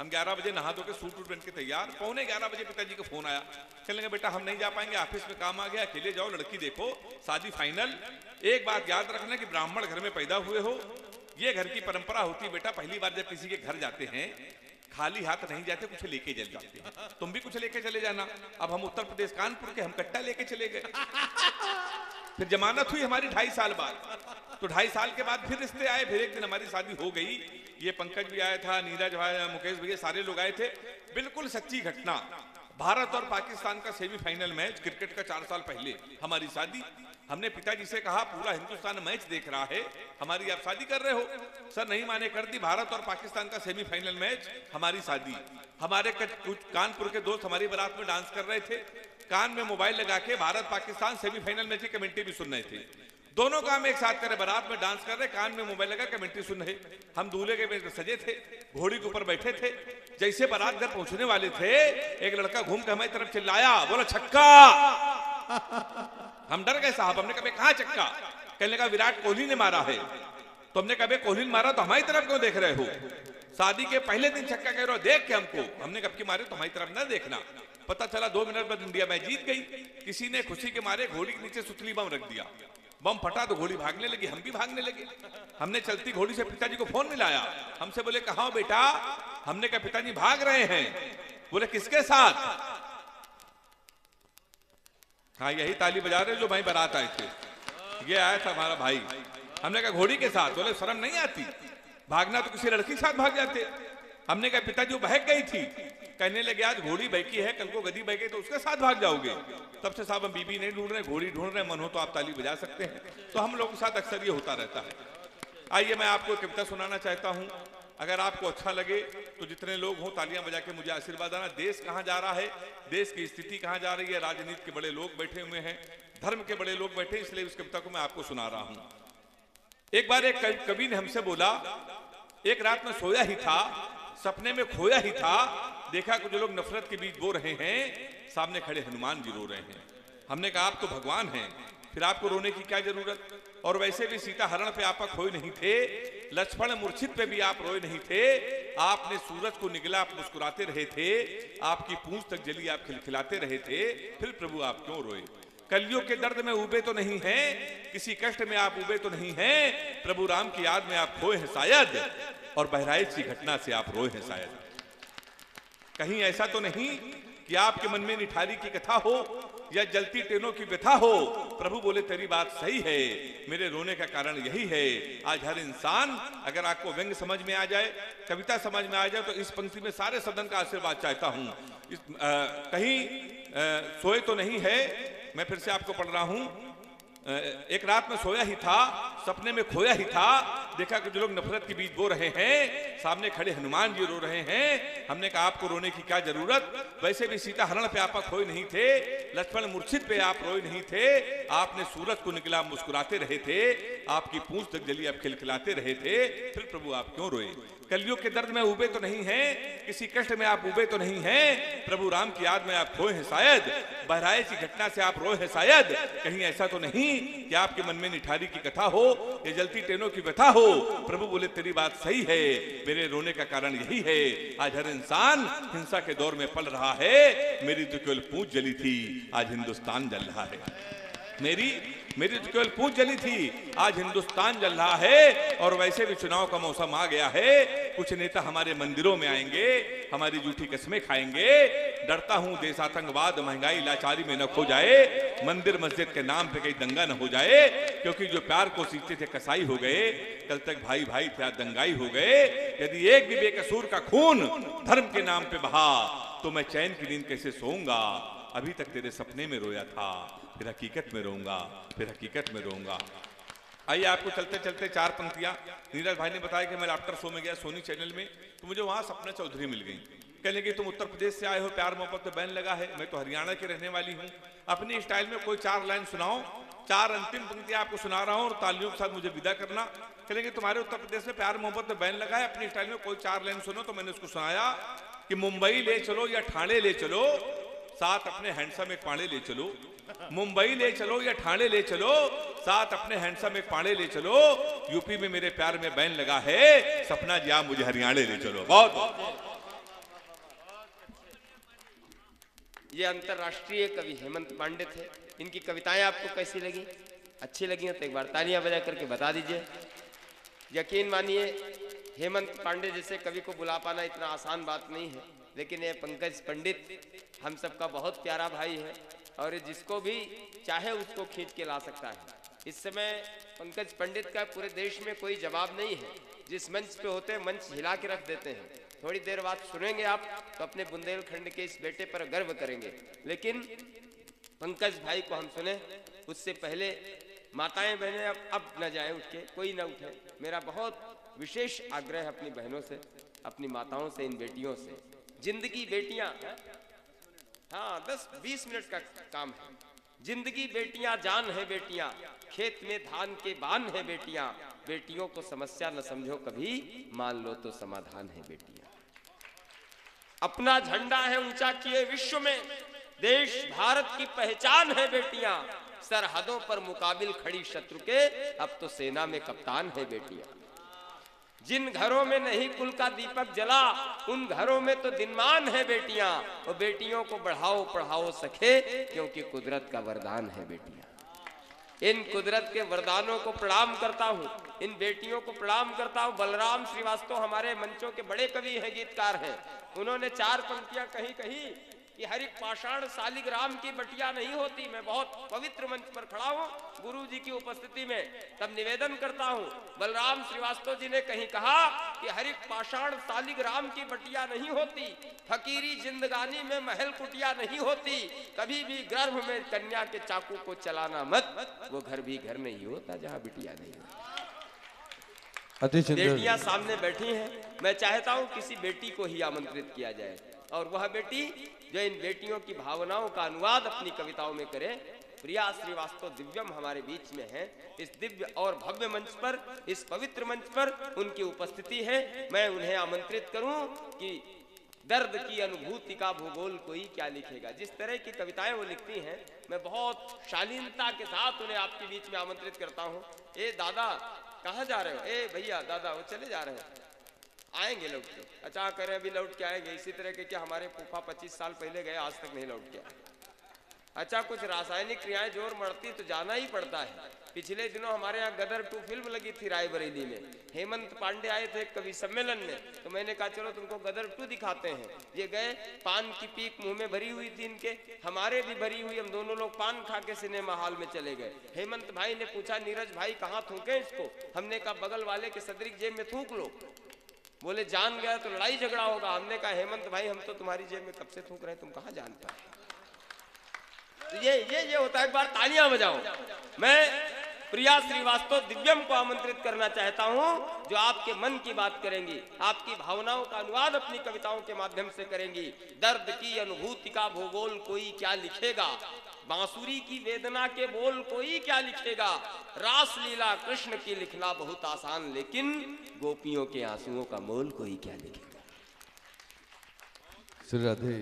हम 11 बजे नहा धो के सूट वूट पहन के तैयार, 11:15 बजे पिताजी का फोन आया, कहने लगे बेटा हम नहीं जा पाएंगे, ऑफिस में काम आ गया, अकेले जाओ, लड़की देखो, शादी फाइनल। एक बात याद रखना कि ब्राह्मण घर में पैदा हुए हो, ये घर की परंपरा होती है बेटा, पहली बार जब किसी के घर जाते हैं खाली हाथ नहीं जाते, कुछ लेके चल जाते हैं, तुम भी कुछ लेके चले जाना। अब हम उत्तर प्रदेश कानपुर के, हम कट्टा लेके चले गए। फिर जमानत हुई हमारी 2.5 साल बाद, तो 2.5 साल के बाद फिर रिश्ते आए, फिर एक दिन हमारी शादी हो गई। ये पंकज भी आया था, नीरज भाई, मुकेश भैया, सारे लोग आए थे। बिल्कुल सच्ची घटना, भारत और पाकिस्तान का सेमीफाइनल मैच क्रिकेट का 4 साल पहले हमारी शादी। हमने पिताजी से कहा पूरा हिंदुस्तान मैच देख रहा है, हमारी आप शादी कर रहे हो? सर नहीं माने, कर दी। भारत और पाकिस्तान का सेमीफाइनल मैच, हमारी शादी। हमारे कुछ कानपुर के दोस्त हमारी बारात में डांस कर रहे थे, कान में मोबाइल लगा के भारत पाकिस्तान सेमीफाइनल मैच की कमेंट्री भी सुन रहे थे। दोनों काम एक साथ करे, बारात में डांस कर रहे, कान में मोबाइल लगा कमेंट्री सुन रहे। हम दूल्हे के में सजे थे, घोड़ी के ऊपर बैठे थे। जैसे बारात घर पहुंचने वाले थे, एक लड़का घूम के हमारी तरफ चिल्लाया, बोला छक्का। हम डर गए साहब, हमने कहा कहां छक्का? कहने लगा विराट कोहली ने मारा है। तो हमने कहा कोहली ने मारा तो हमारी तरफ क्यों देख रहे हो? शादी के पहले दिन छक्का कह रहे हो, देख के हमको। हमने कब की मारे तो हमारी तरफ ना देखना। पता चला 2 मिनट बाद इंडिया मैच जीत गई। किसी ने खुशी के मारे घोड़ी के नीचे सुतली बम रख दिया, बम फटा तो घोड़ी भागने लगी, हम भी भागने लगे। हमने चलती घोड़ी से पिताजी को फोन मिलाया, हमसे बोले कहां हो बेटा? हमने कहा पिताजी भाग रहे हैं। बोले किसके साथ? हाँ यही ताली बजा रहे जो भाई बारात आए थे, ये आया था हमारा भाई। हमने कहा घोड़ी के साथ? बोले शर्म नहीं आती? भागना तो किसी लड़की के साथ भाग जाते। हमने कहा पिताजी वो बहक गई थी। कहने लगे आज घोड़ी बहकी है, कल को गधी बहके तो उसके साथ भाग जाओगे। तब से साहब हम बीबी नहीं ढूंढ रहे, घोड़ी ढूंढ रहे। मन हो तो आप ताली बजा सकते हैं। तो हम लोगों के साथ अक्सर ये होता रहता है। आइए मैं आपको कविता सुनाना चाहता हूं, अगर आपको अच्छा लगे तो जितने लोग हों तालियां बजा के मुझे आशीर्वाद देना। देश कहां जा रहा है, देश की स्थिति कहां जा रही है, राजनीति के बड़े लोग बैठे हुए हैं, धर्म के बड़े लोग बैठे, इसलिए उस कविता को मैं आपको सुना रहा हूं। एक बार एक कवि ने हमसे बोला, एक रात में सोया ही था, सपने में खोया ही था, देखा कुछ लोग नफरत के बीच बो रहे हैं, सामने खड़े हनुमान जी रो रहे हैं। हमने कहा आप तो भगवान हैं, फिर आपको रोने की क्या जरूरत? और वैसे भी सीता हरण पे आप खोए नहीं थे, लक्ष्मण मूर्छित पे भी आप रोए नहीं थे, आपने सूरज को निगला आप मुस्कुराते रहे थे, आपकी पूंछ तक जली आप खिलखिलाते रहे थे, फिर प्रभु आप क्यों रोए? कलियुग के दर्द में उबे तो नहीं हैं, किसी कष्ट में आप उबे तो नहीं हैं, प्रभु राम की याद में आप खोए हैं शायद, और बहराइच की घटना से आप रोए हैं शायद। कहीं ऐसा तो नहीं कि आपके मन में निठारी की कथा हो या जलती ट्रेनों की व्यथा हो? प्रभु बोले तेरी बात सही है, मेरे रोने का कारण यही है। आज हर इंसान, अगर आपको व्यंग समझ में आ जाए, कविता समझ में आ जाए, तो इस पंक्ति में सारे सदन का आशीर्वाद चाहता हूं। कहीं सोए तो नहीं है, मैं फिर से आपको पढ़ रहा हूं। एक रात में सोया ही था, सपने में खोया ही था, देखा कि जो लोग नफरत के बीच बो रहे हैं, सामने खड़े हनुमान जी रो रहे हैं। हमने कहा आपको रोने की क्या जरूरत? वैसे भी सीता हरण पे आप खोए नहीं थे, लक्ष्मण मूर्छित पे आप रोए नहीं थे, आपने सूरज को निकला मुस्कुराते रहे थे, आपकी पूंछ तक जली आप खिलखिलाते रहे थे, फिर प्रभु आप क्यों रोए? कलियुग के दर्द में उबे तो नहीं हैं, किसी कष्ट में आप उबे तो नहीं हैं, प्रभु राम की याद में आप खोए हैं शायद, बहराइच की घटना से आप रोए हैं शायद। कहीं ऐसा तो नहीं कि आपके मन में निठारी की कथा हो या जलती ट्रेनों की व्यथा हो? प्रभु बोले तेरी बात सही है, मेरे रोने का कारण यही है। आज हर इंसान हिंसा के दौर में पल रहा है, मेरी तो केवल पूंछ जली थी, आज हिंदुस्तान जल रहा है। मेरी तो केवल पूंछ जली थी, आज हिंदुस्तान जल रहा है। और वैसे भी चुनाव का मौसम आ गया है, कुछ नेता हमारे मंदिरों में आएंगे, हमारी झूठी कस्में खाएंगे। डरता हूं देश आतंकवाद महंगाई लाचारी में न खो जाए, मंदिर मस्जिद के नाम पे कहीं दंगा न हो जाए, क्योंकि जो प्यार को सीखते थे कसाई हो गए, कल तक भाई भाई थे आज दंगाई हो गए। यदि एक भी बेकसूर का खून धर्म के नाम पे बहा, तो मैं चैन की नींद कैसे सोऊंगा? अभी तक तेरे सपने में रोया था, फिर हकीकत में रोऊंगा, फिर हकीकत में रोऊंगा। आइए आपको चलते चलते 4 पंक्तियां। नीरज भाई ने बताया कि मैं आफ्टर शो में गया सोनी चैनल में, तो मुझे वहां सपना चौधरी मिल गई। कहने कि तुम उत्तर प्रदेश से आए हो, प्यार मोहब्बत में बैन लगा है, मैं तो हरियाणा की रहने वाली हूँ, अपनी स्टाइल में कोई 4 लाइन सुनाओ। 4 अंतिम पंक्तियां आपको सुना रहा हूँ और तालियों के साथ मुझे विदा करना। कहने कि तुम्हारे उत्तर प्रदेश में प्यार मोहब्बत में बैन लगा है, अपनी स्टाइल में कोई 4 लाइन सुनो। तो मैंने उसको सुनाया कि मुंबई ले चलो या ठाणे ले चलो, साथ अपने हैंडसम एक पाड़े ले चलो। मुंबई ले चलो या ठाणे ले चलो, साथ अपने हैंडसम एक पाड़े ले चलो। यूपी में मेरे प्यार में बैन लगा है, सपना जी आप मुझे हरियाणा ले चलो। बहुत ये अंतर्राष्ट्रीय कवि हेमंत पांडे थे। इनकी कविताएं आपको कैसी लगी? अच्छी लगी हो तो एक बार तालियां बजा करके बता दीजिए। यकीन मानिए हेमंत पांडे जैसे कवि को बुला पाना इतना आसान बात नहीं है, लेकिन ये पंकज पंडित हम सबका बहुत प्यारा भाई है और जिसको भी चाहे उसको खींच के ला सकता है। इस समय पंकज पंडित का पूरे देश में कोई जवाब नहीं है। जिस मंच पे होते हैं मंच हिला के रख देते हैं। थोड़ी देर बाद सुनेंगे आप तो अपने बुंदेलखंड के इस बेटे पर गर्व करेंगे। लेकिन पंकज भाई को हम सुने उससे पहले माताएं बहनें अब न जाए उठ के, कोई ना उठे। मेरा बहुत विशेष आग्रह है अपनी बहनों से, अपनी माताओं से, इन बेटियों से। जिंदगी बेटियां, हाँ 10-20 मिनट का काम है। जिंदगी बेटियां जान है बेटियां, खेत में धान के बान है बेटियां। बेटियों को समस्या न समझो कभी, मान लो तो समाधान है बेटियां। अपना झंडा है ऊंचा किए विश्व में, देश भारत की पहचान है बेटियां। सरहदों पर मुकाबिल खड़ी शत्रु के, अब तो सेना में कप्तान है बेटियां। जिन घरों में नहीं कुल का दीपक जला, उन घरों में तो दिनमान है बेटियां। और बेटियों को बढ़ाओ पढ़ाओ सखे, क्योंकि कुदरत का वरदान है बेटियां। इन कुदरत के वरदानों को प्रणाम करता हूँ, इन बेटियों को प्रणाम करता हूँ। बलराम श्रीवास्तव हमारे मंचों के बड़े कवि हैं, गीतकार हैं। उन्होंने 4 पंक्तियां कही कि हर एक पाषाण शालिग्राम की बटिया नहीं होती। मैं बहुत पवित्र मंच पर खड़ा हूँ गुरु जी की उपस्थिति में, तब निवेदन करता हूँ। बलराम श्रीवास्तव जी ने कहीं कहा कि हर एक पाषाण शालिग्राम की बटिया नहीं होती, फकीरी जिंदगानी में महल कुटिया नहीं होती। कभी भी गर्भ में कन्या के चाकू को चलाना मत, वो घर भी घर नहीं होता जहाँ बिटिया नहीं होती। बेटियां सामने बैठी हैं, मैं चाहता हूँ किसी बेटी को ही आमंत्रित किया जाए और वह बेटी जो इन बेटियों की भावनाओं का अनुवाद अपनी कविताओं में करे। प्रिया श्रीवास्तव दिव्यम हमारे बीच में है। इस दिव्य और भव्य मंच पर, इस पवित्र मंच पर उनकी उपस्थिति है। मैं उन्हें आमंत्रित करूं कि दर्द की अनुभूति का भूगोल कोई क्या लिखेगा। जिस तरह की कविताएं वो लिखती हैं, मैं बहुत शालीनता के साथ उन्हें आपके बीच में आमंत्रित करता हूँ। ए दादा कहाँ जा रहे हो? ए भैया दादा वो चले जा रहे हैं, आएंगे लौट के। अच्छा करें अभी लौट के आएंगे। इसी तरह के क्या हमारे फूफा 25 साल पहले गए, आज तक नहीं लौट के आए। अच्छा कुछ रासायनिक क्रियाएं जोर मरती तो जाना ही पड़ता है। पिछले दिनों हमारे यहाँ गदर 2 फिल्म लगी थी रायबरेली में। हेमंत पांडे आए थे कवि सम्मेलन में, तो मैंने कहा चलो तुमको गदर 2 दिखाते हैं। ये गए, पान की पीक मुंह में भरी हुई थी इनके, हमारे भी भरी हुई। हम दोनों लोग पान खा के सिनेमा हॉल में चले गए। हेमंत भाई ने पूछा नीरज भाई कहाँ थूके इसको? हमने कहा बगल वाले के सदरी जेब में थूक लो। बोले जान गया तो लड़ाई झगड़ा होगा। हमने कहा हेमंत भाई हम तो तुम्हारी जेब में कब से थूक रहे हैं, तुम कहाँ जान पाए? तो ये होता है। एक बार तालियां बजाओ। मैं प्रिया श्रीवास्तव दिव्यम को आमंत्रित करना चाहता हूं, जो आपके मन की बात करेंगी, आपकी भावनाओं का अनुवाद अपनी कविताओं के माध्यम से करेंगी। दर्द की अनुभूति का भूगोल कोई क्या लिखेगा, बांसुरी की वेदना के बोल कोई क्या लिखेगा। रास लीला कृष्ण की लिखना बहुत आसान, लेकिन गोपियों के आंसुओं का मोल कोई क्या लिखेगा। श्री राधे।